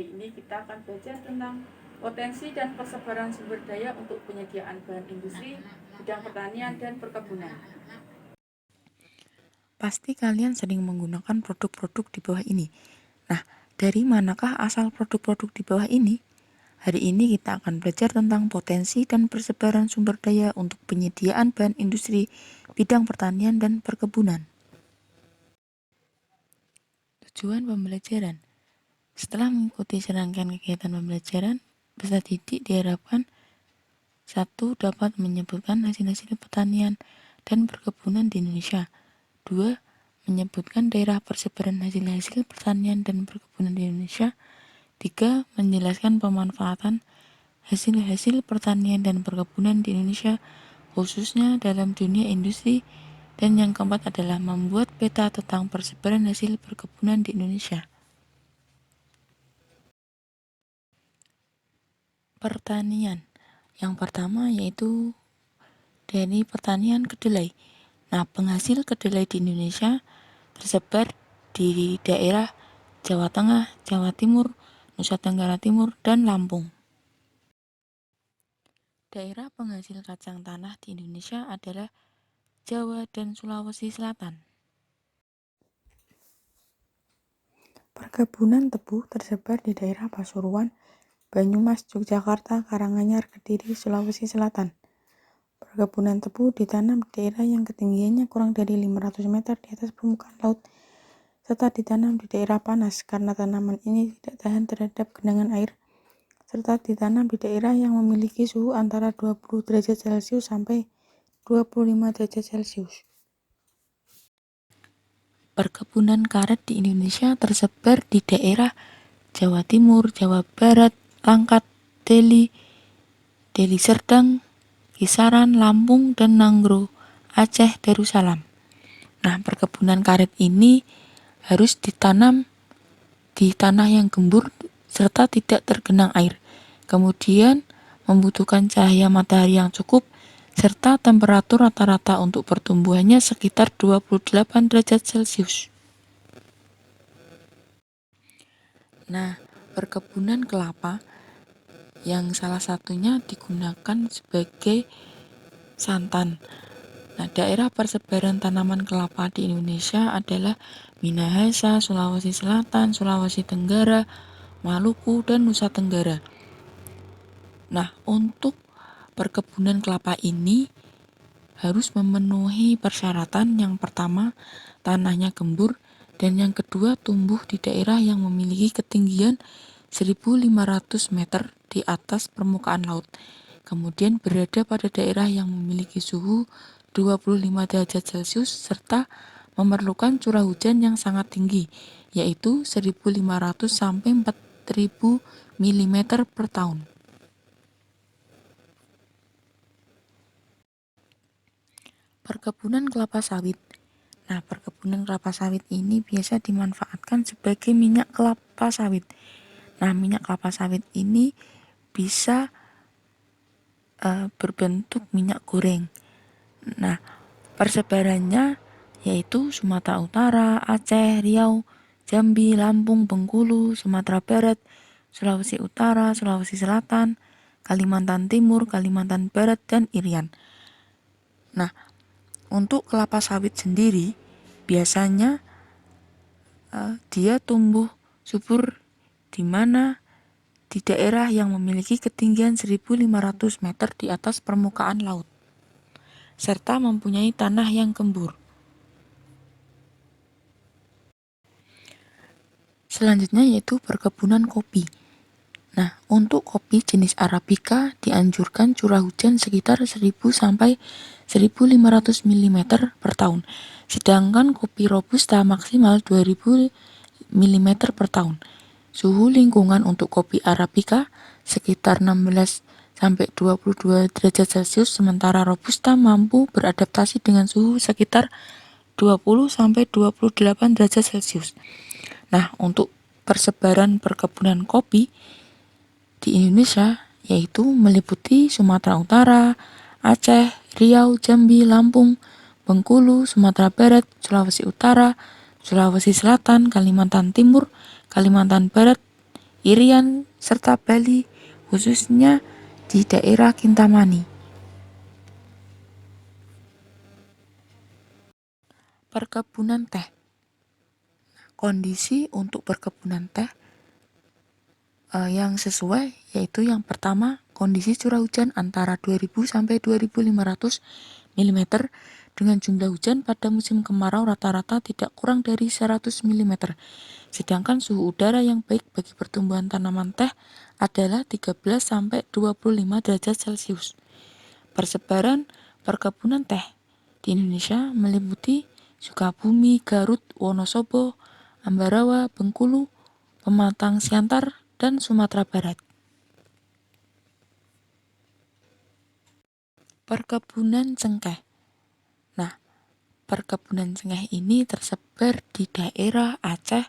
Hari ini kita akan belajar tentang potensi dan persebaran sumber daya untuk penyediaan bahan industri, bidang pertanian, dan perkebunan. Pasti kalian sering menggunakan produk-produk di bawah ini. Nah, dari manakah asal produk-produk di bawah ini? Hari ini kita akan belajar tentang potensi dan persebaran sumber daya untuk penyediaan bahan industri, bidang pertanian, dan perkebunan. Tujuan pembelajaran. Setelah mengikuti serangkaian kegiatan pembelajaran, peserta didik diharapkan 1. Dapat menyebutkan hasil-hasil pertanian dan perkebunan di Indonesia. 2. Menyebutkan daerah persebaran hasil-hasil pertanian dan perkebunan di Indonesia. 3. Menjelaskan pemanfaatan hasil-hasil pertanian dan perkebunan di Indonesia, khususnya dalam dunia industri. Dan yang keempat adalah membuat peta tentang persebaran hasil perkebunan di Indonesia. Pertanian. Yang pertama yaitu dari pertanian kedelai. Nah, penghasil kedelai di Indonesia tersebar di daerah Jawa Tengah, Jawa Timur, Nusa Tenggara Timur, dan Lampung. Daerah penghasil kacang tanah di Indonesia adalah Jawa dan Sulawesi Selatan. Perkebunan tebu tersebar di daerah Pasuruan, Banyumas, Yogyakarta, Karanganyar, Kediri, Sulawesi Selatan. Perkebunan tebu ditanam di daerah yang ketinggiannya kurang dari 500 meter di atas permukaan laut, serta ditanam di daerah panas karena tanaman ini tidak tahan terhadap genangan air, serta ditanam di daerah yang memiliki suhu antara 20 derajat Celcius sampai 25 derajat Celcius. Perkebunan karet di Indonesia tersebar di daerah Jawa Timur, Jawa Barat, Langkat, Deli Serdang, Kisaran, Lampung, dan Nanggro, Aceh, Darussalam. Nah, perkebunan karet ini harus ditanam di tanah yang gembur serta tidak tergenang air. Kemudian membutuhkan cahaya matahari yang cukup serta temperatur rata-rata untuk pertumbuhannya sekitar 28 derajat Celcius. Nah, perkebunan kelapa yang salah satunya digunakan sebagai santan. Nah, daerah persebaran tanaman kelapa di Indonesia adalah Minahasa, Sulawesi Selatan, Sulawesi Tenggara, Maluku, dan Nusa Tenggara. Nah, untuk perkebunan kelapa ini harus memenuhi persyaratan. Yang pertama, tanahnya gembur, dan yang kedua, tumbuh di daerah yang memiliki ketinggian 1.500 meter di atas permukaan laut. Kemudian berada pada daerah yang memiliki suhu 25 derajat Celcius serta memerlukan curah hujan yang sangat tinggi, yaitu 1.500 sampai 4.000 mm per tahun. Perkebunan kelapa sawit. Nah, perkebunan kelapa sawit ini biasa dimanfaatkan sebagai minyak kelapa sawit. Nah, minyak kelapa sawit ini bisa berbentuk minyak goreng. Nah, persebarannya yaitu Sumatera Utara, Aceh, Riau, Jambi, Lampung, Bengkulu, Sumatera Barat, Sulawesi Utara, Sulawesi Selatan, Kalimantan Timur, Kalimantan Barat, dan Irian. Nah, untuk kelapa sawit sendiri biasanya dia tumbuh subur di mana di daerah yang memiliki ketinggian 1.500 meter di atas permukaan laut serta mempunyai tanah yang gembur. Selanjutnya yaitu perkebunan kopi. Nah, untuk kopi jenis Arabica dianjurkan curah hujan sekitar 1.000 sampai 1.500 mm per tahun. Sedangkan kopi Robusta maksimal 2.000 mm per tahun. Suhu lingkungan untuk kopi Arabica sekitar 16 sampai 22 derajat Celcius, sementara Robusta mampu beradaptasi dengan suhu sekitar 20 sampai 28 derajat Celcius. Nah, untuk persebaran perkebunan kopi di Indonesia yaitu meliputi Sumatera Utara, Aceh, Riau, Jambi, Lampung, Bengkulu, Sumatera Barat, Sulawesi Utara, Sulawesi Selatan, Kalimantan Timur, Kalimantan Barat, Irian, serta Bali, khususnya di daerah Kintamani. Perkebunan teh. Kondisi untuk perkebunan teh yang sesuai yaitu yang pertama, kondisi curah hujan antara 2000 sampai 2500 mm dengan jumlah hujan pada musim kemarau rata-rata tidak kurang dari 100 mm. Sedangkan suhu udara yang baik bagi pertumbuhan tanaman teh adalah 13 sampai 25 derajat Celcius. Persebaran perkebunan teh di Indonesia meliputi Sukabumi, Garut, Wonosobo, Ambarawa, Bengkulu, Pematang Siantar, dan Sumatera Barat. Perkebunan cengkeh. Nah, perkebunan cengkeh ini tersebar di daerah Aceh,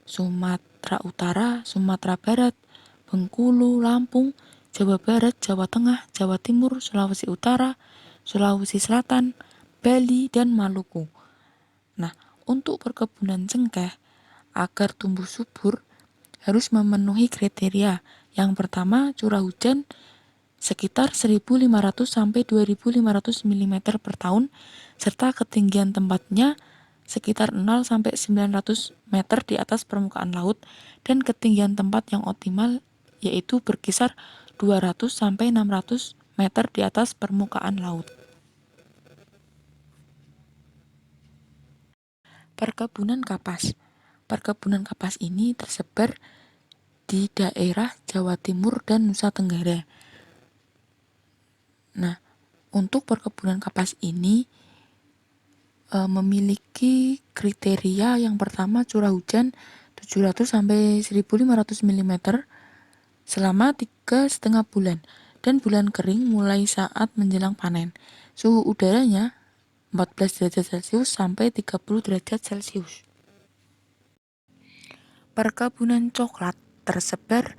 Sumatera Utara, Sumatera Barat, Bengkulu, Lampung, Jawa Barat, Jawa Tengah, Jawa Timur, Sulawesi Utara, Sulawesi Selatan, Bali, dan Maluku. Nah, untuk perkebunan cengkeh, agar tumbuh subur, harus memenuhi kriteria. Yang pertama, curah hujan sekitar 1.500 sampai 2.500 mm per tahun, serta ketinggian tempatnya sekitar 0 sampai 900 meter di atas permukaan laut, dan ketinggian tempat yang optimal yaitu berkisar 200 sampai 600 meter di atas permukaan laut. Perkebunan kapas. Perkebunan kapas ini tersebar di daerah Jawa Timur dan Nusa Tenggara. Nah, untuk perkebunan kapas ini memiliki kriteria. Yang pertama, curah hujan 700 sampai 1.500 mm selama 3,5 bulan, dan bulan kering mulai saat menjelang panen. Suhu udaranya 14 derajat Celcius sampai 30 derajat Celcius. Perkebunan coklat tersebar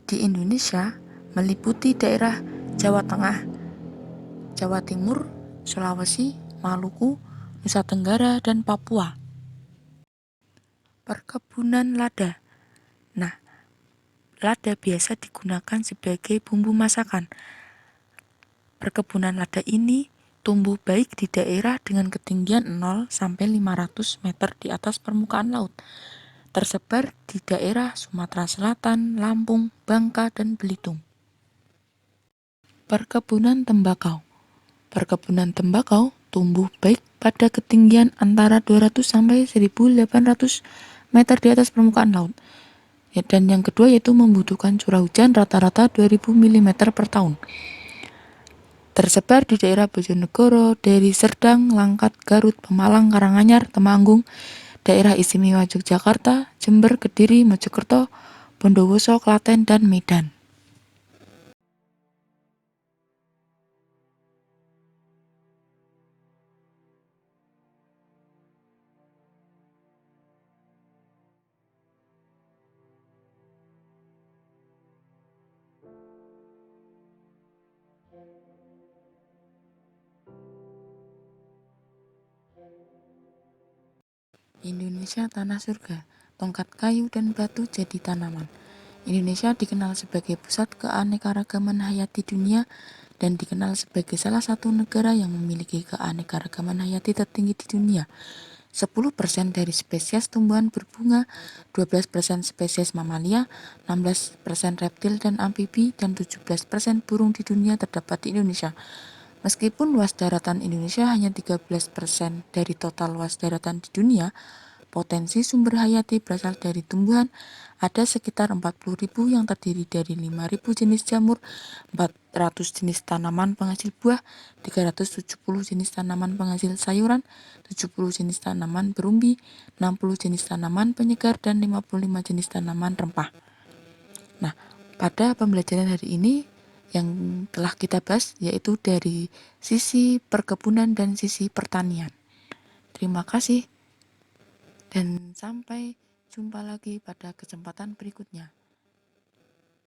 di Indonesia meliputi daerah Jawa Tengah, Jawa Timur, Sulawesi, Maluku, Nusa Tenggara, dan Papua. Perkebunan lada. Nah, lada biasa digunakan sebagai bumbu masakan. Perkebunan lada ini tumbuh baik di daerah dengan ketinggian 0 sampai 500 meter di atas permukaan laut. Tersebar di daerah Sumatera Selatan, Lampung, Bangka, dan Belitung. Perkebunan tembakau. Perkebunan tembakau tumbuh baik pada ketinggian antara 200 sampai 1.800 meter di atas permukaan laut. Dan yang kedua yaitu membutuhkan curah hujan rata-rata 2.000 mm per tahun. Tersebar di daerah Bojonegoro, Deli Serdang, Langkat, Garut, Pemalang, Karanganyar, Temanggung, daerah istimewa Yogyakarta, Jember, Kediri, Mojokerto, Bondowoso, Klaten, dan Medan. Indonesia tanah surga, tongkat kayu dan batu jadi tanaman. Indonesia dikenal sebagai pusat keanekaragaman hayati dunia dan dikenal sebagai salah satu negara yang memiliki keanekaragaman hayati tertinggi di dunia. 10% dari spesies tumbuhan berbunga, 12% spesies mamalia, 16% reptil dan amfibi, dan 17% burung di dunia terdapat di Indonesia. Meskipun luas daratan Indonesia hanya 13% dari total luas daratan di dunia, potensi sumber hayati berasal dari tumbuhan ada sekitar 40.000 yang terdiri dari 5.000 jenis jamur, 400 jenis tanaman penghasil buah, 370 jenis tanaman penghasil sayuran, 70 jenis tanaman berumbi, 60 jenis tanaman penyegar, dan 55 jenis tanaman rempah. Nah, pada pembelajaran hari ini yang telah kita bahas yaitu dari sisi perkebunan dan sisi pertanian. Terima kasih dan sampai jumpa lagi pada kesempatan berikutnya.